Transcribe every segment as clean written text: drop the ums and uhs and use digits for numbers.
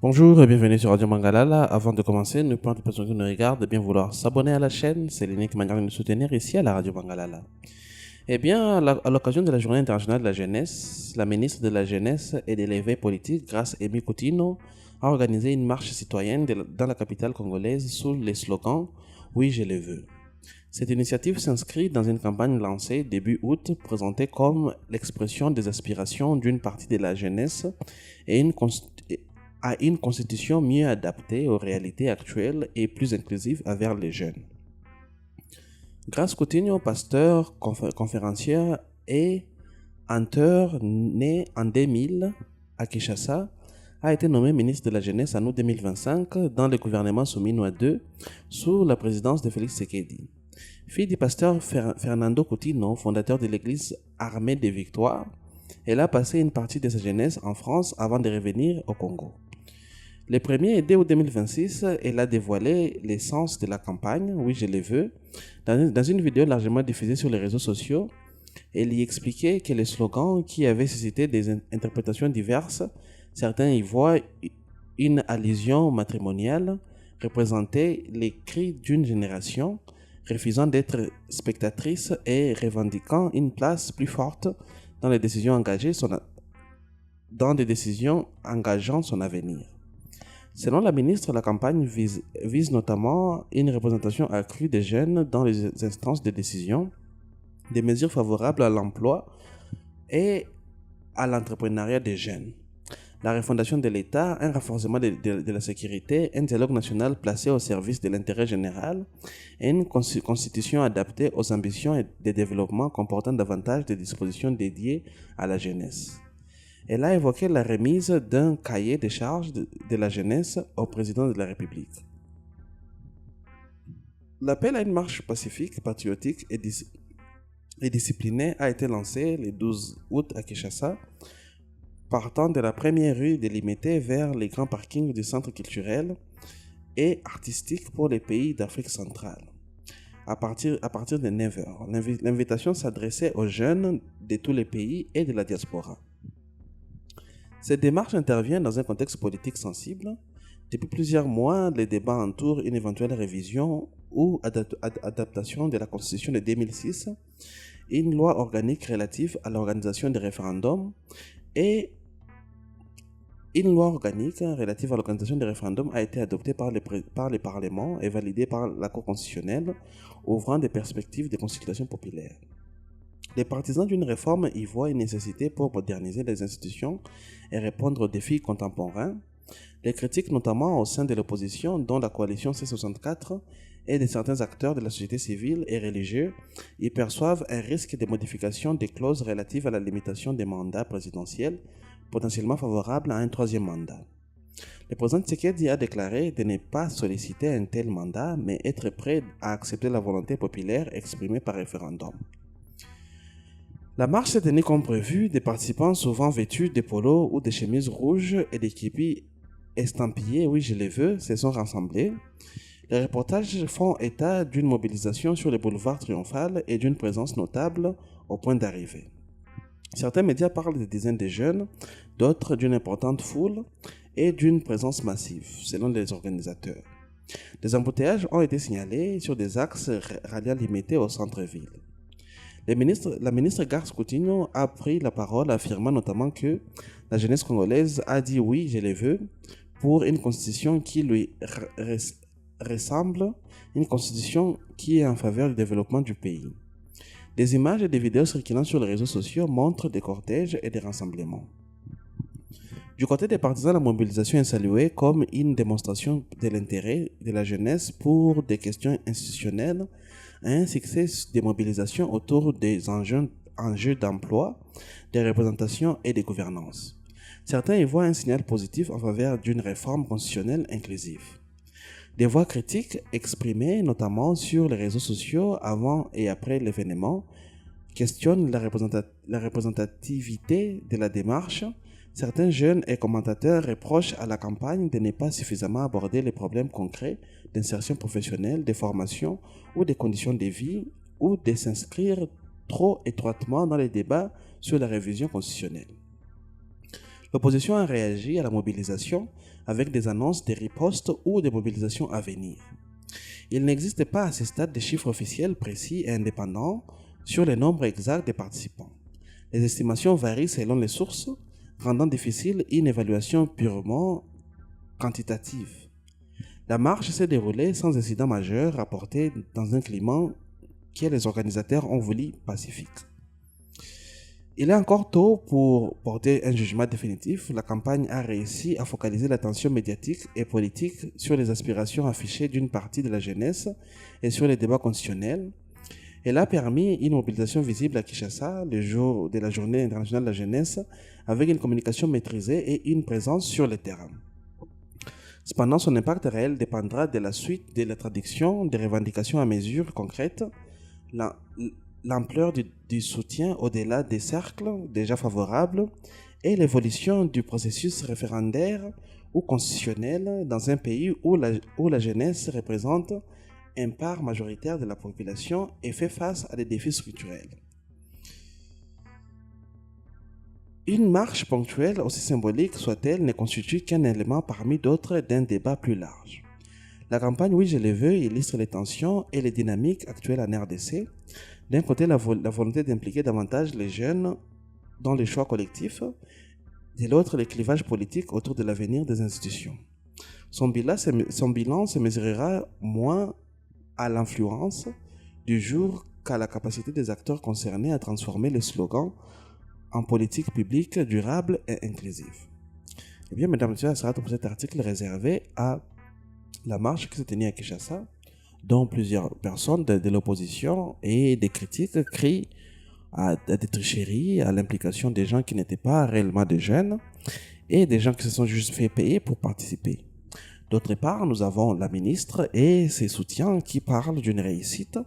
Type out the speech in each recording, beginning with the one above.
Bonjour et bienvenue sur Radio Mangalala. Avant de commencer, ne pas de personnes qui nous regardent de bien vouloir s'abonner à la chaîne. C'est l'unique manière de nous soutenir ici à la Radio Mangalala. Eh bien, à l'occasion de la Journée internationale de la jeunesse, la ministre de la Jeunesse et de l'éveil politique, Grace Amy Coutinho, a organisé une marche citoyenne dans la capitale congolaise sous les slogans Oui, je le veux. Cette initiative s'inscrit dans une campagne lancée début août, présentée comme l'expression des aspirations d'une partie de la jeunesse et à une constitution mieux adaptée aux réalités actuelles et plus inclusive envers les jeunes. Grace Coutinho, pasteur, conférencière et auteur né en 2000 à Kinshasa, a été nommé ministre de la Jeunesse en août 2025 dans le gouvernement Souminois II sous la présidence de Félix Tshisekedi. Fille du pasteur Fernando Coutinho, fondateur de l'église Armée des Victoires, elle a passé une partie de sa jeunesse en France avant de revenir au Congo. Le 1er et 2 août 2026, elle a dévoilé l'essence de la campagne Oui, je le veux. Dans une vidéo largement diffusée sur les réseaux sociaux, elle y expliquait que les slogans qui avaient suscité des interprétations diverses, certains y voient une allusion matrimoniale, représentaient les cris d'une génération, refusant d'être spectatrice et revendiquant une place plus forte dans les décisions engageant son avenir. Selon la ministre, la campagne vise notamment une représentation accrue des jeunes dans les instances de décision, des mesures favorables à l'emploi et à l'entrepreneuriat des jeunes, la refondation de l'État, un renforcement de la sécurité, un dialogue national placé au service de l'intérêt général et une constitution adaptée aux ambitions et des développements comportant davantage de dispositions dédiées à la jeunesse. Elle a évoqué la remise d'un cahier des charges de la jeunesse au président de la République. L'appel à une marche pacifique, patriotique et disciplinée a été lancé le 12 août à Kinshasa, partant de la première rue délimitée vers les grands parkings du centre culturel et artistique pour les pays d'Afrique centrale. À partir de 9h, l'invitation s'adressait aux jeunes de tous les pays et de la diaspora. Cette démarche intervient dans un contexte politique sensible. Depuis plusieurs mois, les débats entourent une éventuelle révision ou adaptation de la Constitution de 2006, une loi organique relative à l'organisation des référendums et une loi organique relative à l'organisation des référendums a été adoptée par le Parlement et validée par la Cour constitutionnelle, ouvrant des perspectives de consultation populaire. Les partisans d'une réforme y voient une nécessité pour moderniser les institutions et répondre aux défis contemporains. Les critiques, notamment au sein de l'opposition, dont la coalition C64 et de certains acteurs de la société civile et religieux, y perçoivent un risque de modification des clauses relatives à la limitation des mandats présidentiels, potentiellement favorable à un troisième mandat. Le président Tshisekedi a déclaré de ne pas solliciter un tel mandat, mais être prêt à accepter la volonté populaire exprimée par référendum. La marche s'est tenue comme prévu, des participants souvent vêtus de polos ou de chemises rouges et des képis estampillés Oui, je les veux se sont rassemblés. Les reportages font état d'une mobilisation sur les boulevards triomphal et d'une présence notable au point d'arrivée. Certains médias parlent de dizaines de jeunes, d'autres d'une importante foule et d'une présence massive, selon les organisateurs. Des embouteillages ont été signalés sur des axes radiaux limités au centre-ville. La ministre Grace Coutinho a pris la parole, affirmant notamment que la jeunesse congolaise a dit oui, je le veux, pour une constitution qui lui ressemble, une constitution qui est en faveur du développement du pays. Des images et des vidéos circulant sur les réseaux sociaux montrent des cortèges et des rassemblements. Du côté des partisans, la mobilisation est saluée comme une démonstration de l'intérêt de la jeunesse pour des questions institutionnelles, un succès des mobilisations autour des enjeux d'emploi, de représentation et de gouvernance. Certains y voient un signal positif en faveur d'une réforme constitutionnelle inclusive. Des voix critiques exprimées notamment sur les réseaux sociaux avant et après l'événement questionnent la représentativité de la démarche. Certains jeunes et commentateurs reprochent à la campagne de ne pas suffisamment aborder les problèmes concrets d'insertion professionnelle, de formation ou des conditions de vie, ou de s'inscrire trop étroitement dans les débats sur la révision constitutionnelle. L'opposition a réagi à la mobilisation avec des annonces des ripostes ou des mobilisations à venir. Il n'existe pas à ce stade de chiffres officiels précis et indépendants sur le nombre exact des participants. Les estimations varient selon les sources, rendant difficile une évaluation purement quantitative. La marche s'est déroulée sans incident majeur rapporté dans un climat que les organisateurs ont voulu pacifique. Il est encore tôt pour porter un jugement définitif. La campagne a réussi à focaliser l'attention médiatique et politique sur les aspirations affichées d'une partie de la jeunesse et sur les débats constitutionnels. Elle a permis une mobilisation visible à Kinshasa le jour de la Journée internationale de la jeunesse avec une communication maîtrisée et une présence sur le terrain. Cependant, son impact réel dépendra de la suite de la traduction des revendications à mesures concrètes, l'ampleur du soutien au-delà des cercles déjà favorables et l'évolution du processus référendaire ou constitutionnel dans un pays où la jeunesse représente une part majoritaire de la population et fait face à des défis structurels. Une marche ponctuelle, aussi symbolique soit-elle, ne constitue qu'un élément parmi d'autres d'un débat plus large. La campagne Oui, je le veux illustre les tensions et les dynamiques actuelles en RDC. D'un côté, la volonté d'impliquer davantage les jeunes dans les choix collectifs, de l'autre, les clivages politiques autour de l'avenir des institutions. Son bilan se mesurera moins à l'influence du jour qu'à la capacité des acteurs concernés à transformer les slogans en politique publique durable et inclusive. Eh bien, mesdames et messieurs, ça sera tout pour cet article réservé à la marche qui s'est tenue à Kinshasa, dont plusieurs personnes de l'opposition et des critiques crient à des tricheries, à l'implication des gens qui n'étaient pas réellement des jeunes et des gens qui se sont juste fait payer pour participer. D'autre part, nous avons la ministre et ses soutiens qui parlent d'une réussite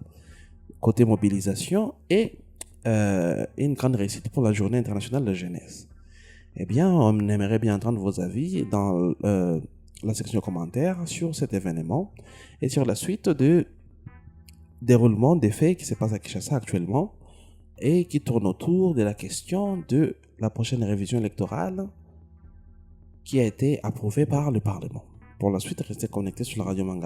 côté mobilisation et une grande réussite pour la Journée internationale de la jeunesse. Eh bien, on aimerait bien entendre vos avis dans la section commentaires sur cet événement et sur la suite du déroulement des faits qui se passent à Kinshasa actuellement et qui tourne autour de la question de la prochaine révision électorale qui a été approuvée par le Parlement. Pour la suite, restez connectés sur la radio Mangala.